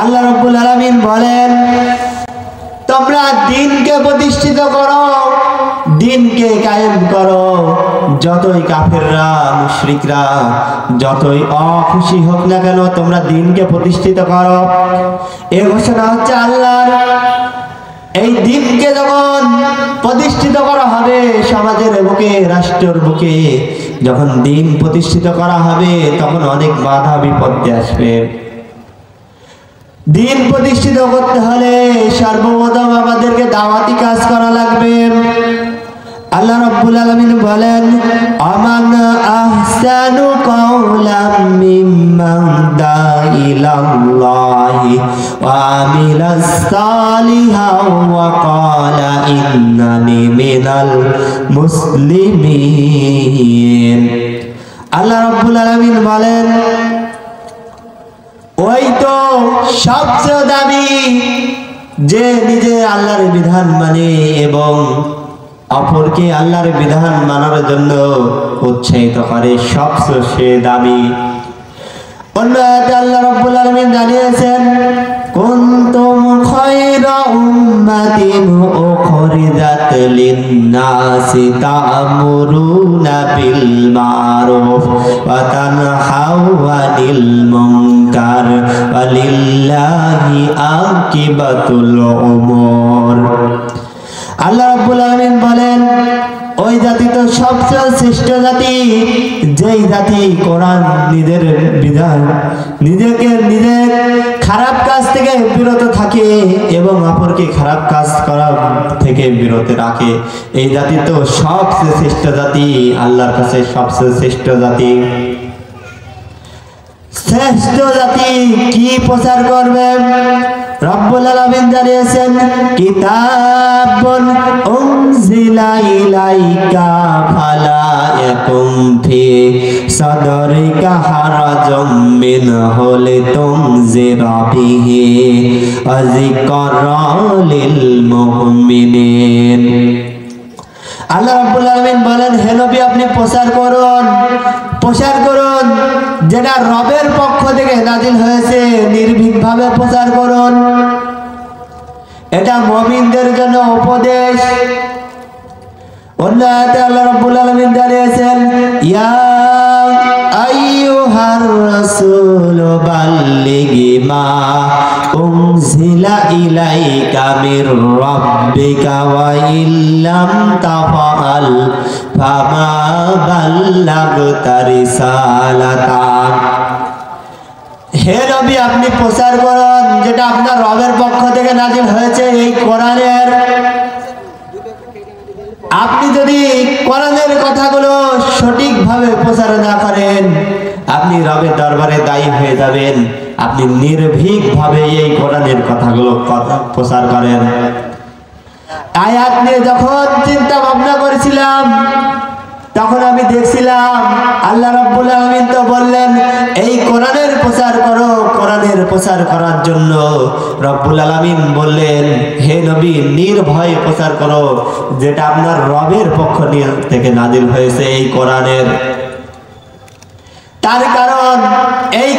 আল্লাহ রাব্বুল আলামিন বলেন, তোমরা দ্বীনকে প্রতিষ্ঠিত করো, দ্বীনকে কায়েম করো। যতই কাফেররা মুশরিকরা যতই অখুশি হোক না কেন, তোমরা দ্বীনকে প্রতিষ্ঠিত করো। এই ঘোষণা হচ্ছে আল্লাহর। এই দ্বীনকে যখন প্রতিষ্ঠিত করা হবে সমাজের বুকে, রাষ্ট্রের বুকে যখন দ্বীন প্রতিষ্ঠিত করা হবে, তখন অনেক বাধা বিপত্তি আসবে। দ্বীন প্রতিষ্ঠিত করতে হলে সর্বপ্রথম আমাদেরকে দাওয়াতি কাজ করা লাগবে। আল্লাহ রাব্বুল আলামিন বলেন, আমান আহসানু কাওলাম মিম্মান দাআ ইলাল্লাহি ওয়া আমিলাস সালিহান ওয়া ক্বালা ইন্নানি মিনাল মুসলিমিন। আল্লাহ রাব্বুল আলামিন বলেন, ওই তো সবচেয়ে দামি যে নিজে আল্লাহর বিধান মানে এবং অপরকে আল্লাহর বিধান মানার জন্য উৎসাহিত করে, সবচেয়ে দামি। অন্য আয়াতে আল্লাহ রাব্বুল আলামিন জানিয়েছেন, কুনতুম খায়রা উম্মাতিন উখরিজাত লিন-নাসি তা'মুরুনা বিল মা'রুফ ওয়া তানহাউনা আনিল মুনকার ওয়া লিল্লাহি আকিবাতুল উমুর। আল্লাহ রাব্বুল আলামিন বলেন, ওই জাতি তো সবচেয়ে শ্রেষ্ঠ জাতি, যেই জাতি কোরআন নিজের বিধান নিজের খারাপ কাজ থেকে বিরত থাকে এবং অপরকে খারাপ কাজ করা থেকে বিরত রাখে। এই জাতি তো সবচেয়ে শ্রেষ্ঠ জাতি, আল্লাহর কাছে সবচেয়ে শ্রেষ্ঠ জাতি। শ্রেষ্ঠ জাতি কি প্রচার করবে? রব্বুল আলামিন জানিয়েছেন, কিতাবুন উনজিলা ইলাইকা ফালা ইয়াকুম ফি সাদরিকা হারাজুম মিনহু লিতুনজিরা বিহি ওয়া যিকরা লিল মুমিনিন। আল্লাহ রাব্বুল আলামিন বলেন, হে নবী আপনি প্রচার করুন যেটা রবের পক্ষ থেকে নাজিল হয়েছে, নির্ভীকভাবে প্রচার করুন। এটা মুমিনদের জন্য উপদেশ। অন্য আয়াতে আল্লাহ রাব্বুল আলামিন জানিয়েছেন, ইয়া আইয়ুহার রাসূল বাল্লিগি মা উনজিলা ইলাইকা মির রাব্বিকা ওয়া ইল্লাম তাফআল ফামা বাল্লাগতা রিসালাতা। হে নবী আপনি প্রচার করুন যেটা আপনার রবের পক্ষ থেকে নাজিল হয়েছে, এই কোরআনের। আপনি যদি কোরআনের কথাগুলো সঠিকভাবে প্রচার না করেন, আপনি রবের দরবারে দায়ী হয়ে যাবেন। আপনি নির্ভীকভাবে এই কোরআনের কথাগুলো প্রচার করেন। আয়াত নিয়ে যখন চিন্তা ভাবনা করেছিলাম, তখন আমি দেখছিলাম আল্লাহ রাব্বুল আলামিন তো বললেন, এই কোরআনের প্রচার করো। কোরআনের প্রচার করার জন্য রব্বুল আলামিন বললেন, হে নবী নির্ভয়ে প্রচার করো যেটা আপনার রবের পক্ষ থেকে নাজিল হয়েছে, এই কোরআনের। তার কারণ এই